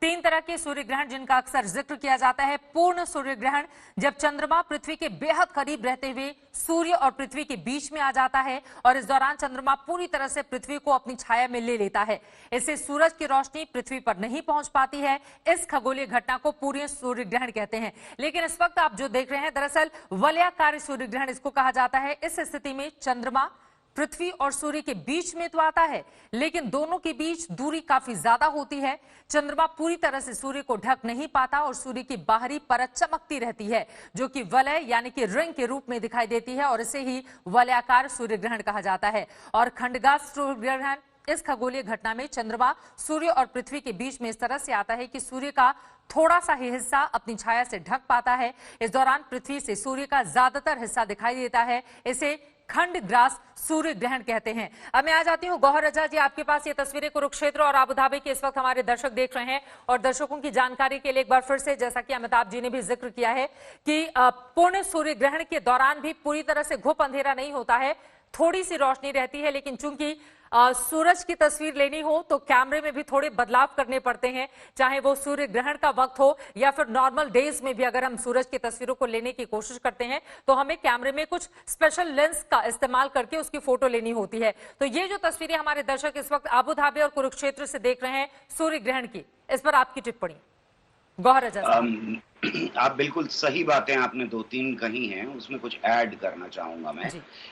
तीन तरह के सूर्य ग्रहण जिनका अक्सर जिक्र किया जाता है। पूर्ण सूर्य ग्रहण, जब चंद्रमा पृथ्वी के बेहद करीब रहते हुए सूर्य और पृथ्वी के बीच में आ जाता है और इस दौरान चंद्रमा पूरी तरह से पृथ्वी को अपनी छाया में ले लेता है। इससे सूरज की रोशनी पृथ्वी पर नहीं पहुंच पाती है। इस खगोलीय घटना को पूर्ण सूर्य ग्रहण कहते हैं। लेकिन इस वक्त आप जो देख रहे हैं, दरअसल वलयाकार सूर्य ग्रहण इसको कहा जाता है। इस स्थिति में चंद्रमा पृथ्वी और सूर्य के बीच में तो आता है, लेकिन दोनों के बीच दूरी काफी ज्यादा होती है। चंद्रमा पूरी तरह से सूर्य को ढक नहीं पाता और सूर्य की बाहरी परत चमकती रहती है, जो कि वलय यानी कि रिंग के रूप में दिखाई देती है और इसे ही वलयाकार सूर्य ग्रहण कहा जाता है। और खंडग्रास सूर्य ग्रहण, इस खगोलीय घटना में चंद्रमा सूर्य और पृथ्वी के बीच में इस तरह से आता है कि सूर्य का थोड़ा सा ही हिस्सा अपनी छाया से ढक पाता है। इस दौरान पृथ्वी से सूर्य का ज्यादातर हिस्सा दिखाई देता है। इसे खंडग्रास सूर्य ग्रहण कहते हैं। अब मैं आ जाती हूँ गौहर रजा जी, आपके पास ये तस्वीरें कुरुक्षेत्र और आबू धाबी के इस वक्त हमारे दर्शक देख रहे हैं। और दर्शकों की जानकारी के लिए एक बार फिर से, जैसा कि अमिताभ जी ने भी जिक्र किया है कि पूर्ण सूर्य ग्रहण के दौरान भी पूरी तरह से घुप अंधेरा नहीं होता है, थोड़ी सी रोशनी रहती है। लेकिन चूंकि सूरज की तस्वीर लेनी हो तो कैमरे में भी थोड़े बदलाव करने पड़ते हैं, चाहे वो सूर्य ग्रहण का वक्त हो या फिर नॉर्मल डेज में भी अगर हम सूरज की तस्वीरों को लेने की कोशिश करते हैं तो हमें कैमरे में कुछ स्पेशल लेंस का इस्तेमाल करके उसकी फोटो लेनी होती है। तो ये जो तस्वीरें हमारे दर्शक इस वक्त आबू धाबी और कुरुक्षेत्र से देख रहे हैं सूर्य ग्रहण की, इस पर आपकी टिप्पणी गौहर रजा साहब। आप बिल्कुल सही बातें आपने दो तीन कही हैं, उसमें कुछ ऐड करना चाहूंगा मैं।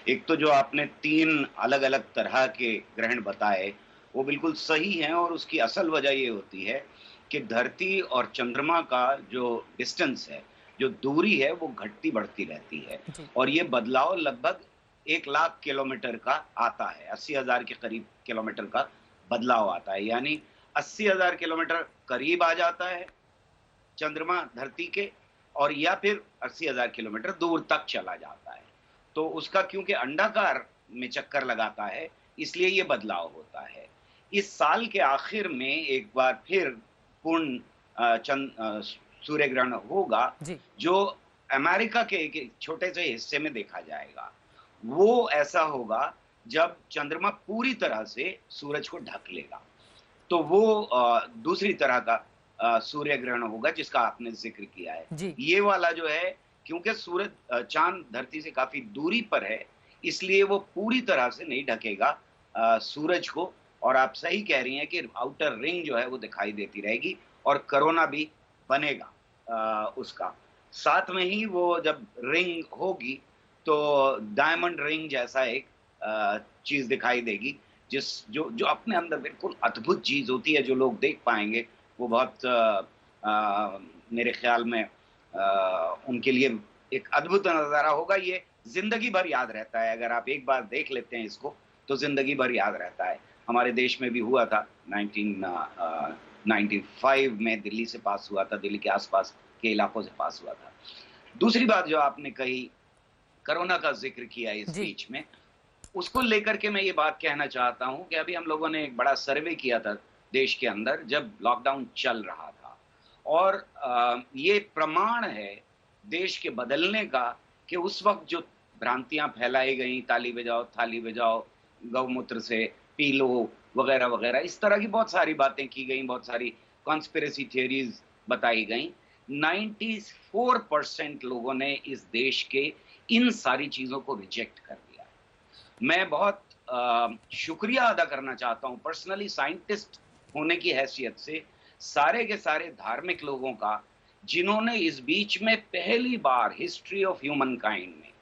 एक तो जो आपने तीन अलग अलग तरह के ग्रहण बताए वो बिल्कुल सही हैं और उसकी असल वजह ये होती है कि धरती और चंद्रमा का जो डिस्टेंस है, जो दूरी है, वो घटती बढ़ती रहती है और ये बदलाव लगभग 1,00,000 किलोमीटर का आता है। 80,000 के करीब किलोमीटर का बदलाव आता है, यानी 80,000 किलोमीटर करीब आ जाता है चंद्रमा धरती के, और या फिर 80,000 किलोमीटर दूर तक चला जाता है। तो उसका क्योंकि अंडाकार में चक्कर लगाता है, इसलिए ये बदलाव होता है। इस साल के आखिर में एक बार फिर पूर्ण सूर्य ग्रहण होगा, जो अमेरिका के एक छोटे से हिस्से में देखा जाएगा। वो ऐसा होगा जब चंद्रमा पूरी तरह से सूरज को ढक लेगा, तो वो दूसरी तरह का सूर्य ग्रहण होगा जिसका आपने जिक्र किया है। ये वाला जो है, क्योंकि सूरज चांद धरती से काफी दूरी पर है, इसलिए वो पूरी तरह से नहीं ढकेगा सूरज को। और आप सही कह रही हैं कि आउटर रिंग जो है वो दिखाई देती रहेगी और कोरोना भी बनेगा उसका। साथ में ही वो जब रिंग होगी तो डायमंड रिंग जैसा एक चीज दिखाई देगी, जो अपने अंदर बिल्कुल अद्भुत चीज होती है। जो लोग देख पाएंगे वो बहुत मेरे ख्याल में उनके लिए एक अद्भुत नजारा होगा। ये जिंदगी भर याद रहता है। अगर आप एक बार देख लेते हैं इसको तो जिंदगी भर याद रहता है। हमारे देश में भी हुआ था, 1995 में दिल्ली से पास हुआ था, दिल्ली के आसपास के इलाकों से पास हुआ था। दूसरी बात जो आपने कही, कोरोना का जिक्र किया इस बीच में, उसको लेकर के मैं ये बात कहना चाहता हूं कि अभी हम लोगों ने एक बड़ा सर्वे किया था देश के अंदर जब लॉकडाउन चल रहा था, और ये प्रमाण है देश के बदलने का कि उस वक्त जो भ्रांतियां फैलाई गई, ताली बजाओ थाली बजाओ, गौमूत्र से पी लो वगैरह वगैरह, इस तरह की बहुत सारी बातें की गई, बहुत सारी कॉन्स्पिरेसी थियरीज बताई गई। 94% लोगों ने इस देश के इन सारी चीजों को रिजेक्ट कर दिया। मैं बहुत शुक्रिया अदा करना चाहता हूं पर्सनली, साइंटिस्ट होने की हैसियत से, सारे के सारे धार्मिक लोगों का, जिन्होंने इस बीच में पहली बार हिस्ट्री ऑफ ह्यूमन काइंड में,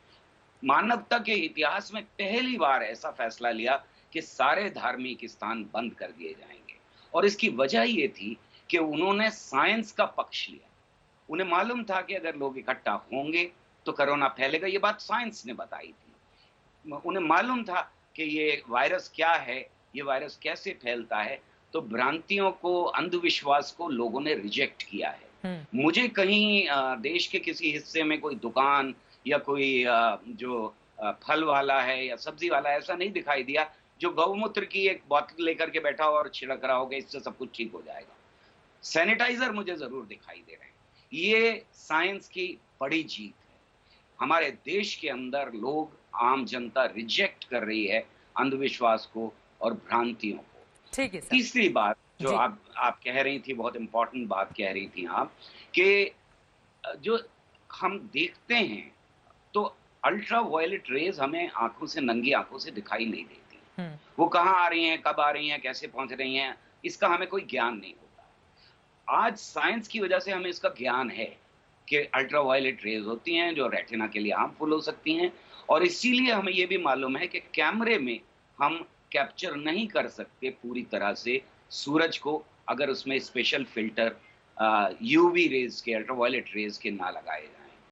मानवता के इतिहास में पहली बार ऐसा फैसला लिया कि सारे धार्मिक स्थान बंद कर दिए जाएंगे। और इसकी वजह ये थी कि उन्होंने साइंस का पक्ष लिया। उन्हें मालूम था कि अगर लोग इकट्ठा होंगे तो कोरोना फैलेगा, ये बात साइंस ने बताई थी। उन्हें मालूम था कि ये वायरस क्या है, ये वायरस कैसे फैलता है। तो भ्रांतियों को, अंधविश्वास को लोगों ने रिजेक्ट किया है। मुझे कहीं देश के किसी हिस्से में कोई दुकान या कोई जो फल वाला है या सब्जी वाला, ऐसा नहीं दिखाई दिया जो गौमूत्र की एक बोतल लेकर के बैठा और छिड़क रहा होगा इससे सब कुछ ठीक हो जाएगा। सैनिटाइजर मुझे जरूर दिखाई दे रहे हैं। ये साइंस की बड़ी जीत है। हमारे देश के अंदर लोग, आम जनता रिजेक्ट कर रही है अंधविश्वास को और भ्रांतियों को। ठीक है सर। तीसरी बात जो जी। आप कह रही थी, बहुत इम्पोर्टेंट बात कह रही थी आप, कि जो हम देखते हैं, तो अल्ट्रा वायलेट रेज़ हमें आँखों से, नंगी आँखों से दिखाई नहीं देती। हुँ, वो कहाँ आ रही हैं, कब आ रही हैं, कैसे पहुँच रही हैं, इसका हमें कोई ज्ञान नहीं होता। आज साइंस की वजह से हमें इसका ज्ञान है कि अल्ट्रा वायलेट रेज़ होती हैं, जो रेटिना के लिए हार्मफुल हो सकती हैं, और इसीलिए हमें ये भी मालूम है कि कैमरे में हम कैप्चर नहीं कर सकते पूरी तरह से सूरज को, अगर उसमें स्पेशल फ़िल्टर यूवी रेज़ के, अल्ट्रा वायलेट रेज़ के ना लगाए जाएँ।